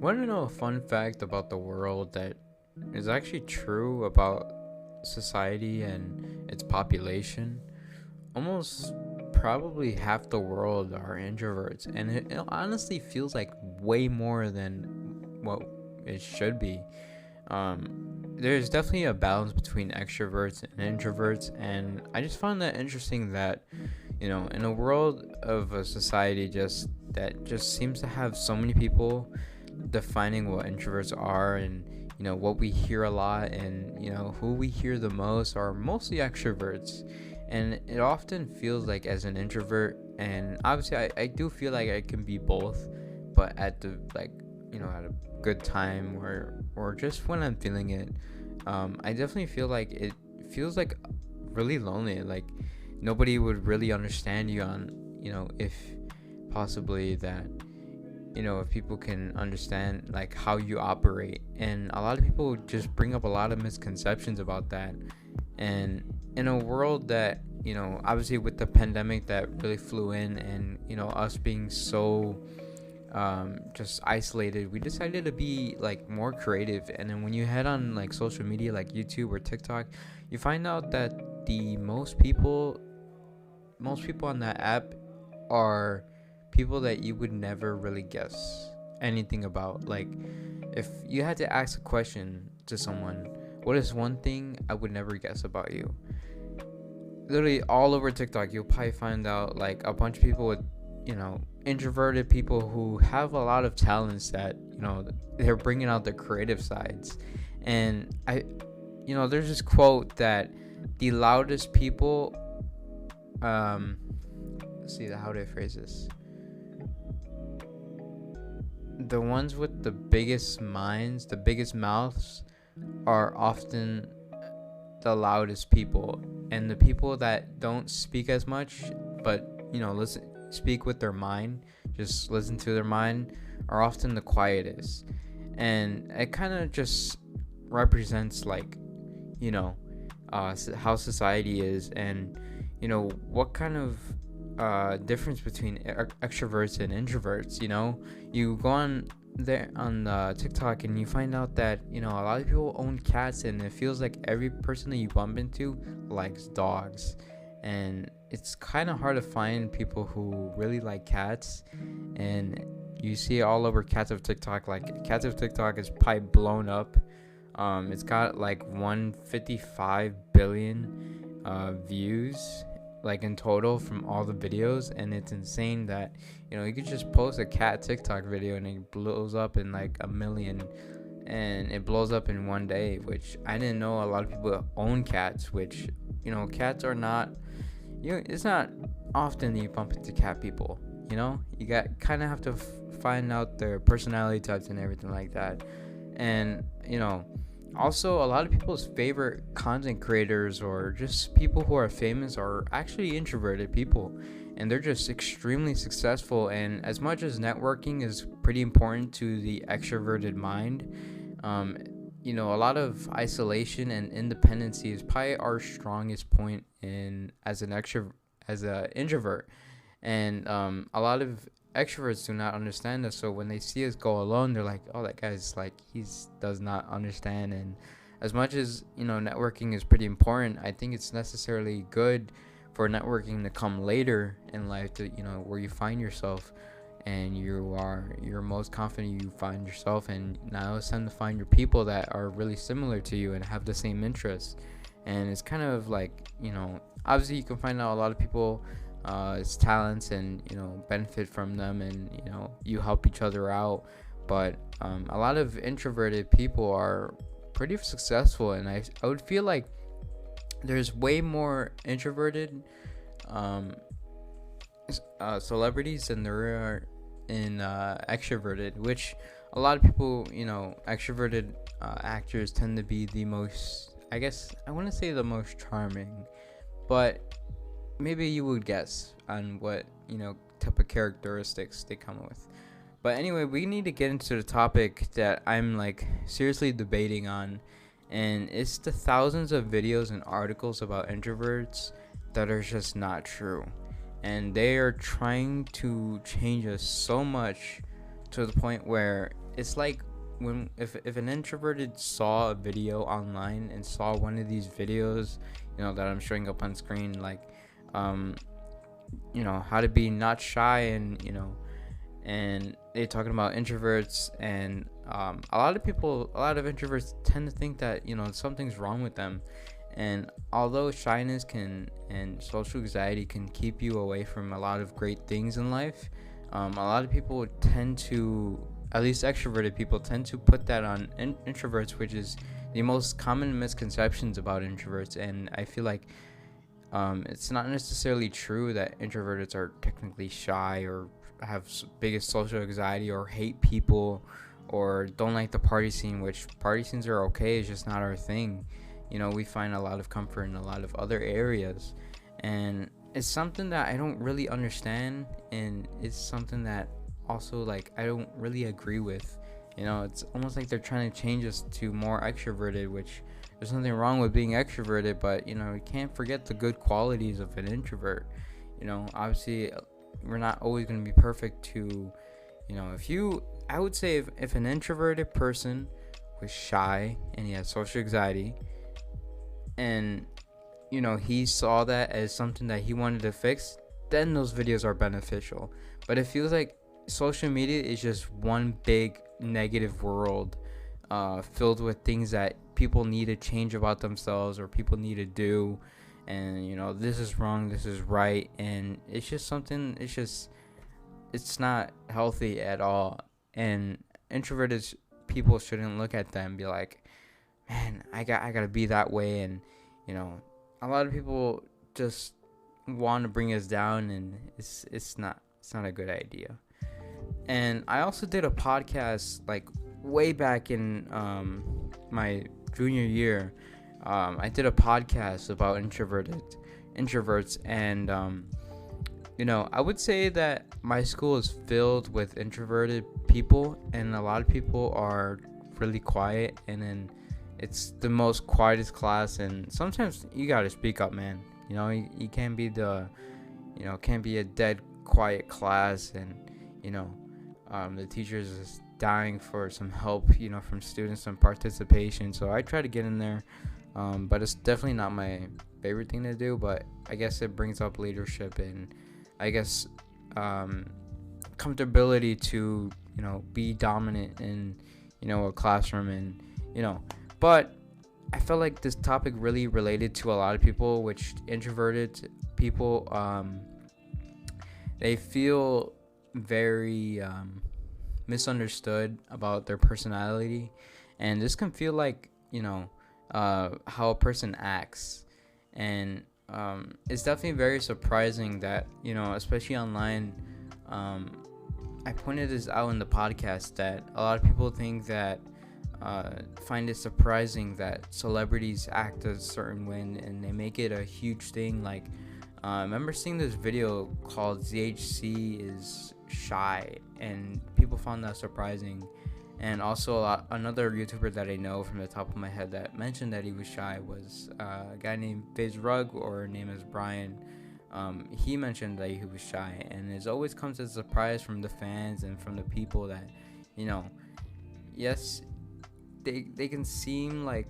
Want to know a fun fact about the world that is actually true about society and its population? Almost probably half the world are introverts, and it honestly feels like way more than what it should be. There's definitely a balance between extroverts and introverts, and I just found that interesting that in a world of a society just seems to have so many people defining what introverts are, and what we hear a lot, and who we hear the most are mostly extroverts. And it often feels like, as an introvert, and obviously I do feel like I can be both, but at the at a good time, or just when I'm feeling it, I definitely feel like it feels like really lonely, like nobody would really understand you on if possibly that if people can understand like how you operate. And a lot of people just bring up a lot of misconceptions about that. And in a world that obviously with the pandemic that really flew in, and us being so just isolated, we decided to be like more creative. And then when you head on like social media like YouTube or TikTok, you find out that the most people on that app are people that you would never really guess anything about. Like, if you had to ask a question to someone, what is one thing I would never guess about you? Literally all over TikTok, you'll probably find out like a bunch of people with, introverted people who have a lot of talents that, they're bringing out their creative sides. And there's this quote that the loudest people, let's see, how do I phrase this? The ones with the biggest minds, the biggest mouths, are often the loudest people. And the people that don't speak as much, but speak with their mind, just listen to their mind, are often the quietest. And it kind of just represents like how society is, and what kind of difference between extroverts and introverts. You go on there on TikTok, and you find out that a lot of people own cats, and it feels like every person that you bump into likes dogs. And it's kind of hard to find people who really like cats. And you see it all over Cats of TikTok. Like, Cats of TikTok is probably blown up. It's got like 155 billion views, like in total, from all the videos. And it's insane that you could just post a cat TikTok video and it blows up in like a million, and it blows up in one day. Which I didn't know a lot of people own cats, which cats are not, it's not often that you bump into cat people. You got kind of have to find out their personality types and everything like that. And also, a lot of people's favorite content creators, or just people who are famous, are actually introverted people, and they're just extremely successful. And as much as networking is pretty important to the extroverted mind, a lot of isolation and independency is probably our strongest point in as an introvert. And a lot of extroverts do not understand us, so when they see us go alone, they're like, oh, that guy's like, he does not understand. And as much as networking is pretty important, I think it's necessarily good for networking to come later in life, to where you find yourself and you're most confident, you find yourself, and now it's time to find your people that are really similar to you and have the same interests. And it's kind of like, obviously you can find out a lot of people its talents, and benefit from them, and you help each other out. But a lot of introverted people are pretty successful, and I would feel like there's way more introverted celebrities than there are in extroverted, which a lot of people, extroverted actors tend to be the most, I guess I want to say the most charming, but maybe you would guess on what type of characteristics they come with. But anyway, we need to get into the topic that I'm like seriously debating on, and it's the thousands of videos and articles about introverts that are just not true, and they are trying to change us so much to the point where it's like when if an introverted saw a video online and saw one of these videos, that I'm showing up on screen, like how to be not shy, and they're talking about introverts, and a lot of introverts tend to think that something's wrong with them. And although shyness and social anxiety can keep you away from a lot of great things in life, a lot of people tend to, at least extroverted people, tend to put that on introverts, which is the most common misconceptions about introverts. And I feel like it's not necessarily true that introverts are technically shy or have biggest social anxiety or hate people or don't like the party scene, which party scenes are okay, it's just not our thing. We find a lot of comfort in a lot of other areas, and it's something that I don't really understand, and it's something that also, like, I don't really agree with. It's almost like they're trying to change us to more extroverted, which there's nothing wrong with being extroverted, but you can't forget the good qualities of an introvert. Obviously we're not always going to be perfect to, I would say if an introverted person was shy and he had social anxiety, and he saw that as something that he wanted to fix, then those videos are beneficial. But it feels like social media is just one big negative world, filled with things that people need to change about themselves or people need to do, and this is wrong, this is right, and it's just something, it's not healthy at all. And introverted people shouldn't look at them and be like, man, I gotta be that way. And a lot of people just want to bring us down, and it's not a good idea. And I also did a podcast like way back in my junior year. I did a podcast about introverts, and I would say that my school is filled with introverted people, and a lot of people are really quiet, and then it's the most quietest class, and sometimes you gotta speak up, man. You can't be can't be a dead quiet class, and the teachers is dying for some help, from students, some participation. So I try to get in there, but it's definitely not my favorite thing to do. But I guess it brings up leadership, and I guess comfortability to be dominant in a classroom, and but I felt like this topic really related to a lot of people, which introverted people, they feel very misunderstood about their personality, and this can feel like how a person acts. And it's definitely very surprising that especially online, I pointed this out in the podcast, that a lot of people think that find it surprising that celebrities act a certain way, and they make it a huge thing. Like I remember seeing this video called ZHC is Shy, and people found that surprising. And also another YouTuber that I know from the top of my head that mentioned that he was shy was a guy named Fizz Rug, or name is Brian. He mentioned that he was shy, and it always comes as a surprise from the fans and from the people that yes, they can seem like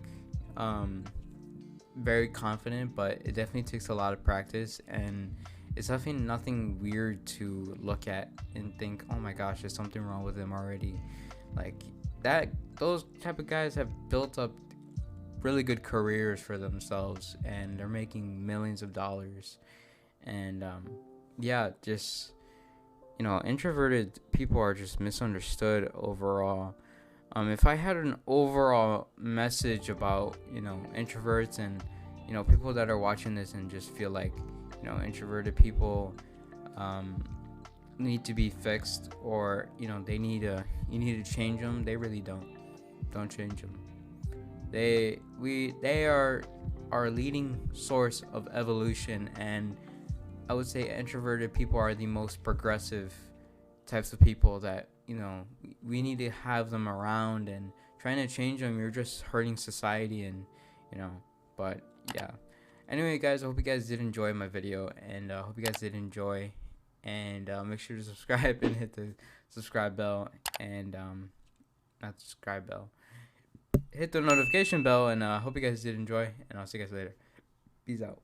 very confident, but it definitely takes a lot of practice, and it's definitely nothing weird to look at and think, oh my gosh, there's something wrong with him already. Like that, those type of guys have built up really good careers for themselves, and they're making millions of dollars. And just introverted people are just misunderstood overall. If I had an overall message about introverts, and people that are watching this and just feel like introverted people need to be fixed, or you need to change them, they really don't change them. They are our leading source of evolution, and I would say introverted people are the most progressive types of people that we need to have them around, and trying to change them, you're just hurting society. And but yeah, anyway guys, I hope you guys did enjoy my video, and I hope you guys did enjoy, and make sure to subscribe and hit the subscribe bell, and not subscribe bell. Hit the notification bell, and hope you guys did enjoy, and I'll see you guys later. Peace out.